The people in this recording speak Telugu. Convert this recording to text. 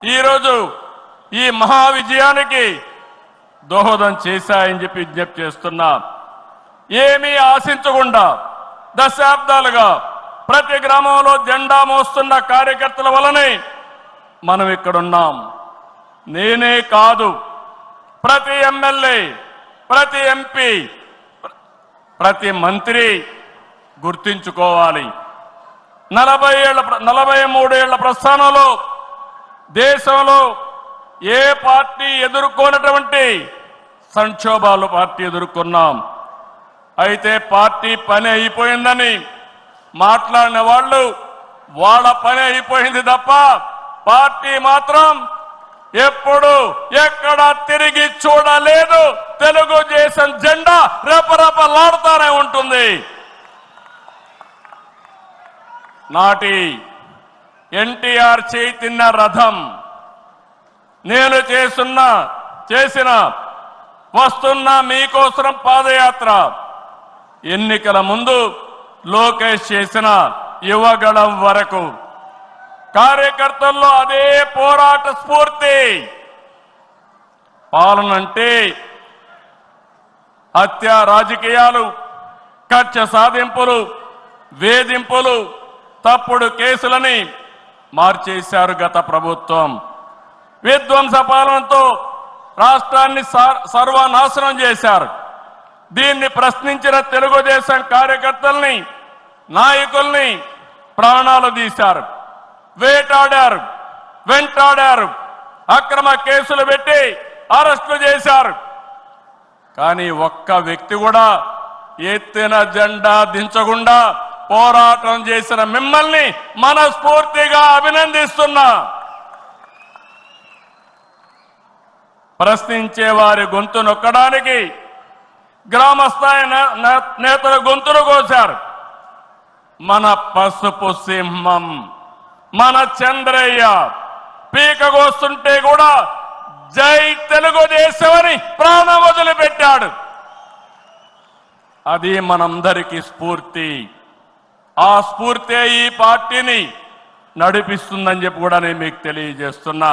ఈరోజు ఈ మహా విజయానికి దోహదం చేశాయని చెప్పి విజ్ఞప్తి చేస్తున్నా. ఏమీ ఆశించకుండా దశాబ్దాలుగా ప్రతి గ్రామంలో జెండా మోస్తున్న కార్యకర్తల వలనే మనం ఇక్కడున్నాం. నేనే కాదు, ప్రతి ఎమ్మెల్యే, ప్రతి ఎంపీ, ప్రతి మంత్రి గుర్తించుకోవాలి. 43 ఏళ్ల ప్రస్థానంలో దేశంలో ఏ పార్టీ ఎదుర్కొన్నటువంటి సంక్షోభాలు పార్టీ ఎదుర్కొన్నాం. అయితే పార్టీ పని అయిపోయిందని మాట్లాడిన వాళ్ళు వాళ్ళ పని అయిపోయింది తప్ప పార్టీ మాత్రం ఎప్పుడు ఎక్కడ తిరిగి చూడలేదు. తెలుగుదేశం జెండా రెపరెపలాడుతూనే ఉంటుంది. నాటి ఎన్టీఆర్ చైతన్య రథం నేను చేసిన వస్తున్న మీకోసం పాదయాత్ర, ఎన్నికల ముందు లోకేష్ చేసిన యువగళం వరకు కార్యకర్తల్లో అదే పోరాట స్ఫూర్తి. పాలనంటే హత్య రాజకీయాలు, కక్ష సాధింపులు, వేధింపులు, తప్పుడు కేసులని మార్చేశారు గత ప్రభుత్వం. విధ్వంస పాలనతో రాష్ట్రాన్ని సర్వనాశనం చేశారు. దీన్ని ప్రశ్నించిన తెలుగుదేశం కార్యకర్తల్ని, నాయకుల్ని ప్రాణాలు తీశారు, వేటాడారు, వెంటాడారు, అక్రమ కేసులు పెట్టి అరెస్టులు చేశారు. కానీ ఒక్క వ్యక్తి కూడా ఎత్తిన జెండా దించకుండా పోరాటం చేసిన మిమ్మల్ని మనస్ఫూర్తిగా అభినందిస్తున్నా. ప్రశ్నించే వారి గొంతు నొక్కడానికి గ్రామస్థాయి నేతల గొంతులు కోశారు. మన పసుపు సింహం, మన చంద్రయ్య పీకగోస్తుంటే కూడా జై తెలుగుదేశం అని ప్రాణం వదిలిపెట్టాడు. అది మనందరికీ స్ఫూర్తి. ఆ స్ఫూర్తి ఈ పార్టీని నడిపిస్తుందని చెప్పి కూడా నేను మీకు తెలియజేస్తున్నా.